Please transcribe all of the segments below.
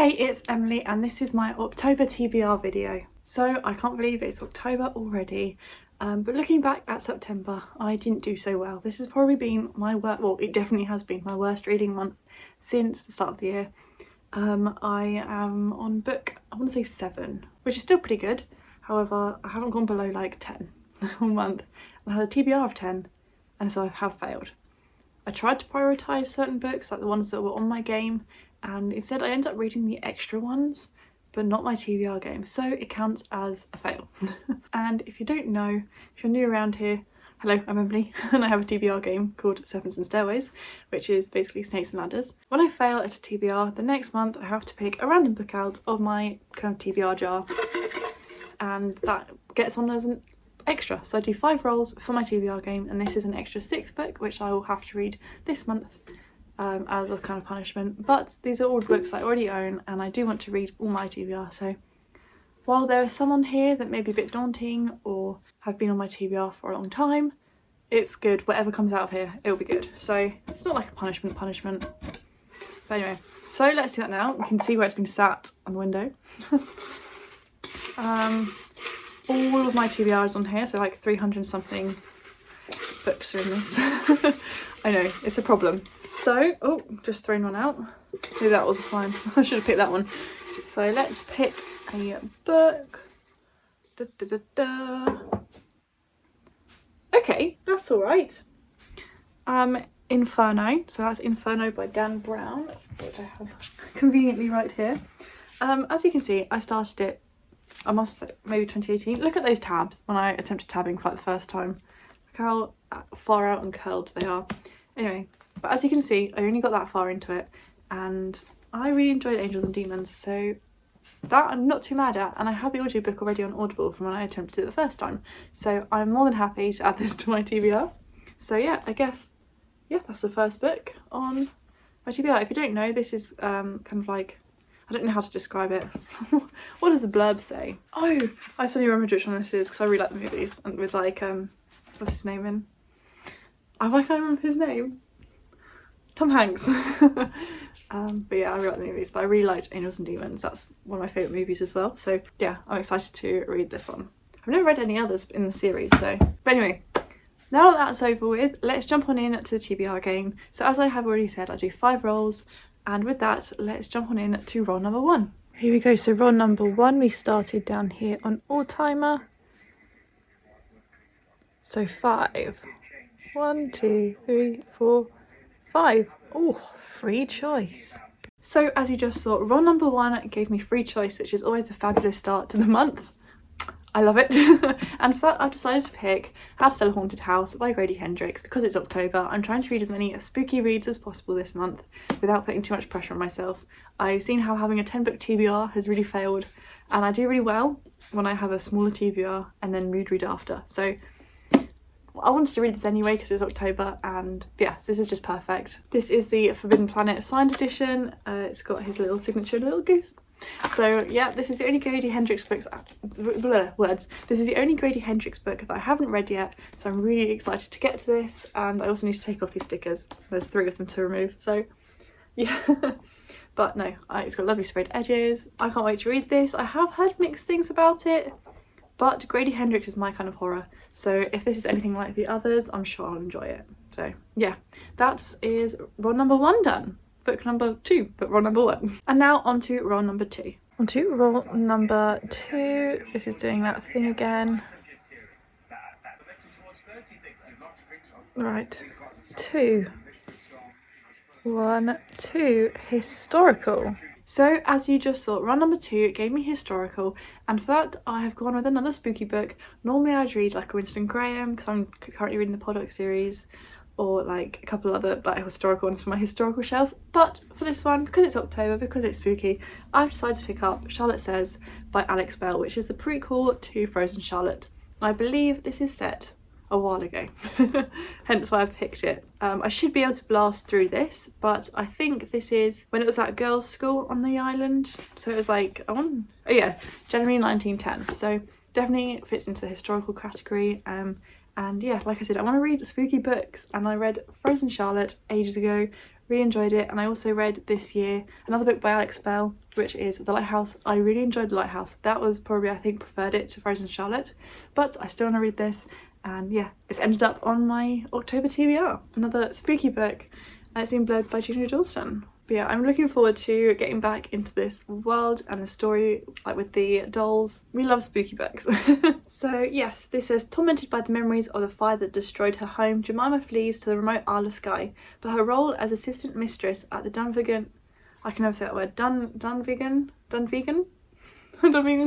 Hey, it's Emily and this is my October TBR video. So I can't believe it's October already, but looking back at September, I didn't do so well. This has probably been my worst, well, it definitely has been my worst reading month since the start of the year. I am on book, I want to say 7, which is still pretty good. However, I haven't gone below like 10 all month. I had a TBR of 10 and so I have failed. I tried to prioritise certain books, like the ones that were on my game, and instead I ended up reading the extra ones, but not my TBR game, so it counts as a fail. And if you don't know, if you're new around here, hello, I'm Emily, and I have a TBR game called Serpents and Stairways, which is basically snakes and ladders. When I fail at a TBR, the next month I have to pick a random book out of my kind of TBR jar, and that gets on as an extra. So I do 5 rolls for my TBR game, and this is an extra 6th book, which I will have to read this month as a kind of punishment. But these are all books I already own, and I do want to read all my TBR. So while there are some on here that may be a bit daunting or have been on my TBR for a long time, it's good. Whatever comes out of here, it'll be good. So it's not like a punishment. But anyway, so let's do that now. We can see where it's been sat on the window. All of my TBRs on here, so like 300 something books are in this. I know, it's a problem. So, oh, just thrown one out. Maybe that was a sign. I should have picked that one. So let's pick a book. Okay, that's all right. Inferno. So that's Inferno by Dan Brown, which I have conveniently right here. As you can see, I started it, I must say, maybe 2018. Look at those tabs when I attempted tabbing for like the first time. Look how far out and curled they are. Anyway, but as you can see, I only got that far into it, and I really enjoyed Angels and Demons, so that I'm not too mad at, and I have the audiobook already on Audible from when I attempted it the first time, so I'm more than happy to add this to my TBR. So yeah, I guess, yeah, that's the first book on my TBR. If you don't know, this is kind of like, I don't know how to describe it. What does the blurb say? Oh, I suddenly remembered which one this is because I really like the movies, and with like, what's his name in? I can't remember his name. Tom Hanks. But yeah, I really like the movies, but I really liked Angels and Demons. That's one of my favourite movies as well. So yeah, I'm excited to read this one. I've never read any others in the series, so. But anyway, now that that's over with, let's jump on in to the TBR game. So as I have already said, I do 5 rolls, and with that, let's jump on in to roll number 1. Here we go, so roll number 1, we started down here on all timer. So 5. 1, 2, 3, 4, 5. Oh, free choice. So as you just saw, roll number 1 gave me free choice, which is always a fabulous start to the month. I love it. And for that, I've decided to pick How to Sell a Haunted House by Grady Hendrix. Because it's October, I'm trying to read as many spooky reads as possible this month without putting too much pressure on myself. I've seen how having a 10-book TBR has really failed, and I do really well when I have a smaller TBR and then mood read after. So I wanted to read this anyway because it's October, and yes, this is just perfect. This is the Forbidden Planet signed edition. It's got his little signature little goose. So yeah, this is the only Grady Hendrix books, This is the only Grady Hendrix book that I haven't read yet, so I'm really excited to get to this, and I also need to take off these stickers. There's 3 of them to remove, so yeah. But no, it's got lovely sprayed edges. I can't wait to read this. I have heard mixed things about it, but Grady Hendrix is my kind of horror, so if this is anything like the others, I'm sure I'll enjoy it. So yeah, that is roll number 1 done. Book number 2, but roll number 1. And now on to roll number 2. On to roll number 2. This is doing that thing again. Right, 2. 1, 2, historical. So as you just saw, roll number 2 gave me historical, and for that I have gone with another spooky book. Normally I'd read like a Winston Graham because I'm currently reading the Poddock series, or like a couple other like historical ones for my historical shelf, but for this one, because it's October, because it's spooky, I've decided to pick up Charlotte Says by Alex Bell, which is the prequel to Frozen Charlotte, and I believe this is set a while ago, hence why I picked it. I should be able to blast through this, but I think this is when it was at girls' school on the island, so it was like, oh yeah, January 1910, so definitely fits into the historical category. And yeah, like I said, I want to read spooky books, and I read Frozen Charlotte ages ago, really enjoyed it, and I also read this year another book by Alex Bell, which is The Lighthouse. I really enjoyed The Lighthouse. That was probably, I think, preferred it to Frozen Charlotte, but I still want to read this, and yeah, it's ended up on my October TBR. Another spooky book, and it's been blurred by Julia Dawson. But yeah, I'm looking forward to getting back into this world and the story, like with the dolls. We love spooky books. So yes, this says, tormented by the memories of the fire that destroyed her home, Jemima flees to the remote Isle of Skye, but her role as assistant mistress at the Dunvegan, I can never say that word, Dunvegan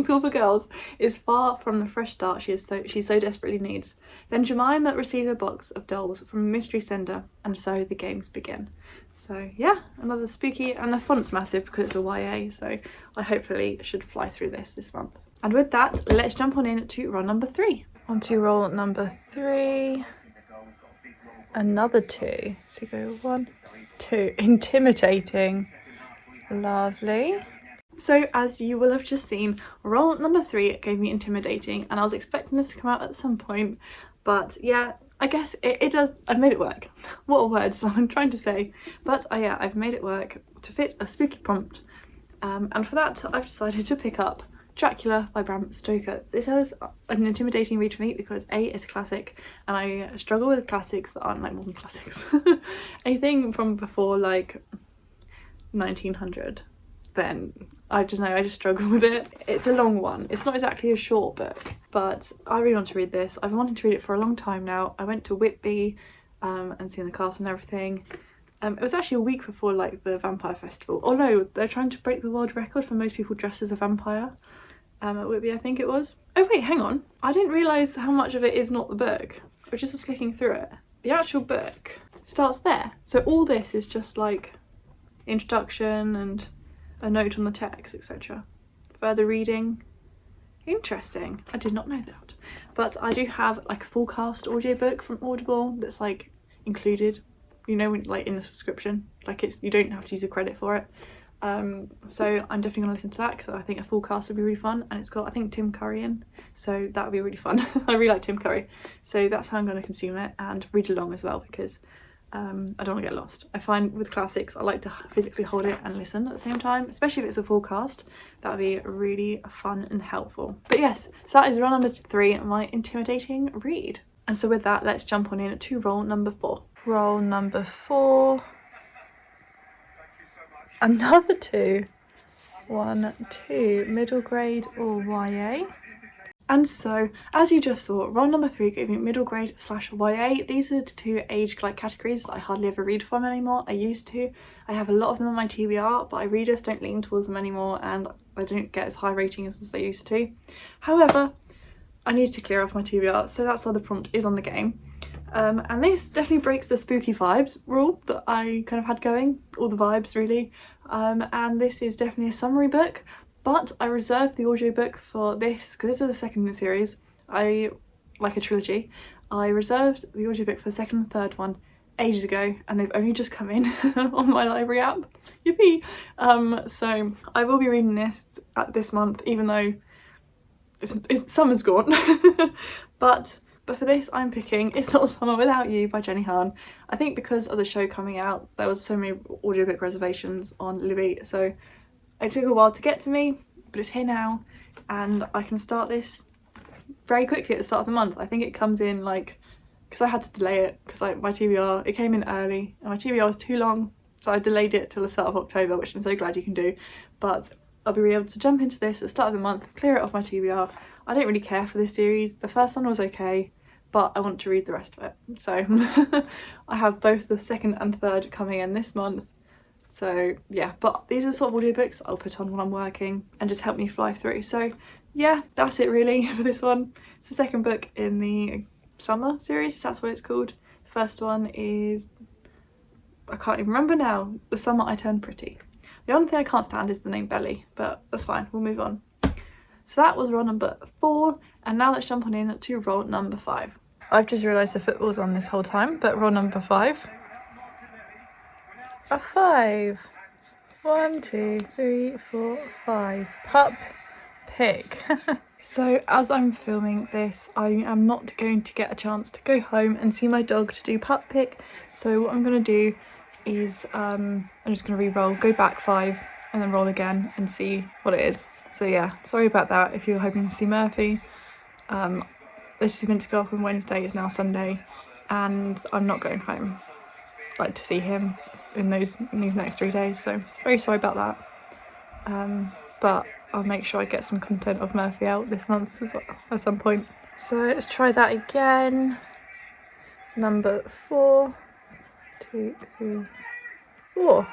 School for Girls, is far from the fresh start she so desperately needs. Then Jemima receives a box of dolls from a mystery sender, and so the games begin. So yeah, another spooky, and the font's massive because it's a YA, so I hopefully should fly through this month. And with that, let's jump on in to roll number 3. On to roll number 3. Another 2. So go 1, 2. Intimidating. Lovely. So as you will have just seen, roll number 3 gave me intimidating, and I was expecting this to come out at some point, but yeah, I guess it does. I've made it work. What a word I'm trying to say. But yeah, I've made it work to fit a spooky prompt, and for that I've decided to pick up Dracula by Bram Stoker. This was an intimidating read for me because A, it's a classic, and I struggle with classics that aren't like modern classics. Anything from before like 1900, then I just struggle with it. It's a long one. It's not exactly a short book, but I really want to read this. I've wanted to read it for a long time now. I went to Whitby and seen the cast and everything. It was actually a week before like the Vampire Festival. Oh no, they're trying to break the world record for most people dressed as a vampire at Whitby, I think it was. Oh wait, hang on. I didn't realise how much of it is not the book. I just was clicking through it. The actual book starts there. So all this is just like introduction and a note on the text, etc. Further reading. Interesting. I did not know that. But I do have like a full cast audiobook from Audible that's like included, you know, like in the subscription. Like you don't have to use a credit for it. So I'm definitely gonna listen to that because I think a full cast would be really fun, and it's got, I think, Tim Curry in, so that would be really fun. I really like Tim Curry, so that's how I'm gonna consume it and read along as well, because I don't want to get lost. I find with classics I like to physically hold it and listen at the same time, especially if it's a full cast. That would be really fun and helpful. But yes, so that is roll number 3, my intimidating read. And so with that, let's jump on in to roll number 4. Roll number 4. Another 2. 1, 2. Middle grade or YA. And so, as you just saw, roll number 3 gave me middle grade / YA. These are the 2 age like categories that I hardly ever read from anymore. I used to. I have a lot of them on my TBR, but I readers don't lean towards them anymore, and I don't get as high ratings as they used to. However, I need to clear off my TBR, so that's why the prompt is on the game. And this definitely breaks the spooky vibes rule that I kind of had going, all the vibes really. And this is definitely a summary book. But I reserved the audiobook for this, because this is the second in the series. I like a trilogy. I reserved the audiobook for the second and third one ages ago, and they've only just come in on my library app. Yippee! So I will be reading this this month, even though summer's gone. but for this I'm picking It's Not Summer Without You by Jenny Han. I think because of the show coming out, there was so many audiobook reservations on Libby, so it took a while to get to me, but it's here now, and I can start this very quickly at the start of the month. I think it comes in like, because I had to delay it because like my TBR, it came in early and my TBR was too long, so I delayed it till the start of October, which I'm so glad you can do. But I'll be able to jump into this at the start of the month, clear it off my TBR. I don't really care for this series. The first one was okay, but I want to read the rest of it. So I have both the second and third coming in this month. So yeah, but these are sort of audiobooks I'll put on when I'm working and just help me fly through. So yeah, that's it really for this one. It's the second book in the summer series, that's what it's called. The first one is, I can't even remember now, The Summer I Turned Pretty. The only thing I can't stand is the name Belly, but that's fine, we'll move on. So that was roll number 4, and now let's jump on in to roll number 5. I've just realised the football's on this whole time, but roll number 5. A 5. 1, 2, 3, 4, 5. Pup Pick. So as I'm filming this, I am not going to get a chance to go home and see my dog to do Pup Pick. So what I'm going to do is I'm just going to re-roll, go back 5, and then roll again and see what it is. So yeah, sorry about that if you were hoping to see Murphy. This is meant to go off on Wednesday, it's now Sunday, and I'm not going home like to see him in these next 3 days, so very sorry about that. But I'll make sure I get some content of Murphy out this month as well, at some point. So let's try that again. Number 4, 2, 3, 4.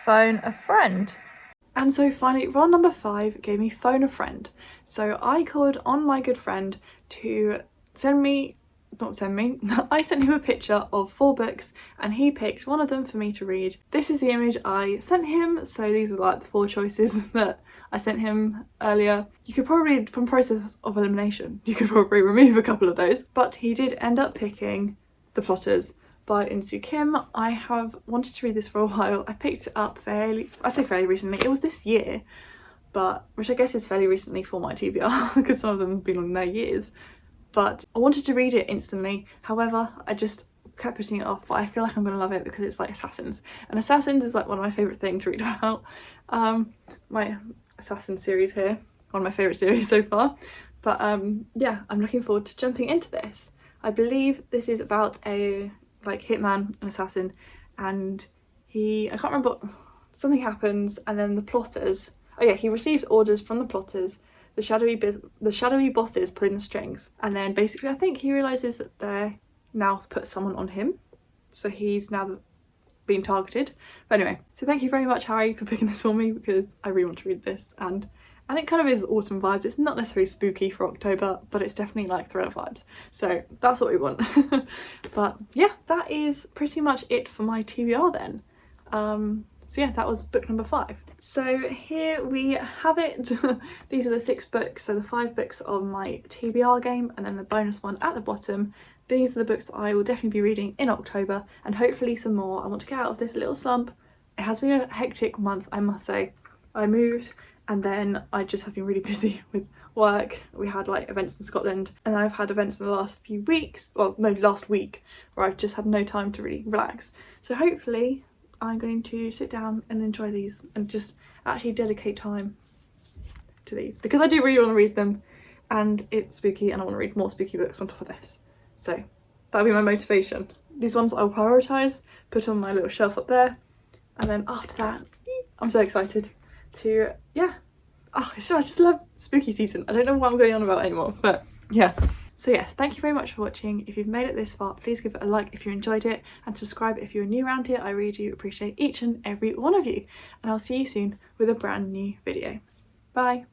Phone a friend. And so finally, roll number 5 gave me phone a friend. So I called on my good friend to I sent him a picture of 4 books and he picked one of them for me to read. This is the image I sent him, so these were like the 4 choices that I sent him earlier. You could probably, from process of elimination, you could probably remove a couple of those, but he did end up picking The Plotters by Eunsu Kim. I have wanted to read this for a while. I picked it up fairly recently. It was this year, but which I guess is fairly recently for my TBR because some of them have been on their years. But I wanted to read it instantly. However, I just kept putting it off, but I feel like I'm gonna love it because it's like Assassins, and Assassins is like one of my favourite things to read about. My Assassin series here, one of my favourite series so far. But yeah, I'm looking forward to jumping into this. I believe this is about a like hitman, an assassin, and I can't remember, something happens and then the plotters, oh yeah, he receives orders from the plotters, the shadowy bosses pulling the strings, and then basically I think he realises that they're now put someone on him, so he's now being targeted. But anyway, so thank you very much, Harry, for picking this for me because I really want to read this, and it kind of is autumn vibes. It's not necessarily spooky for October, but it's definitely like thriller vibes, so that's what we want. But yeah, that is pretty much it for my TBR then. So yeah, that was book number 5. So here we have it. These are the 6 books, so the 5 books on my TBR game and then the bonus one at the bottom. These are the books I will definitely be reading in October, and hopefully some more. I want to get out of this little slump. It has been a hectic month, I must say. I moved and then I just have been really busy with work. We had like events in Scotland, and I've had events in the last few weeks, well no, last week, where I've just had no time to really relax. So hopefully I'm going to sit down and enjoy these and just actually dedicate time to these, because I do really want to read them and it's spooky and I want to read more spooky books on top of this. So that'll be my motivation. These ones I'll prioritise, put on my little shelf up there, and then after that I'm so excited to, yeah, oh, I just love spooky season. I don't know what I'm going on about anymore, but yeah. So yes, thank you very much for watching. If you've made it this far, please give it a like if you enjoyed it, and subscribe if you're new around here. I really do appreciate each and every one of you, and I'll see you soon with a brand new video. Bye.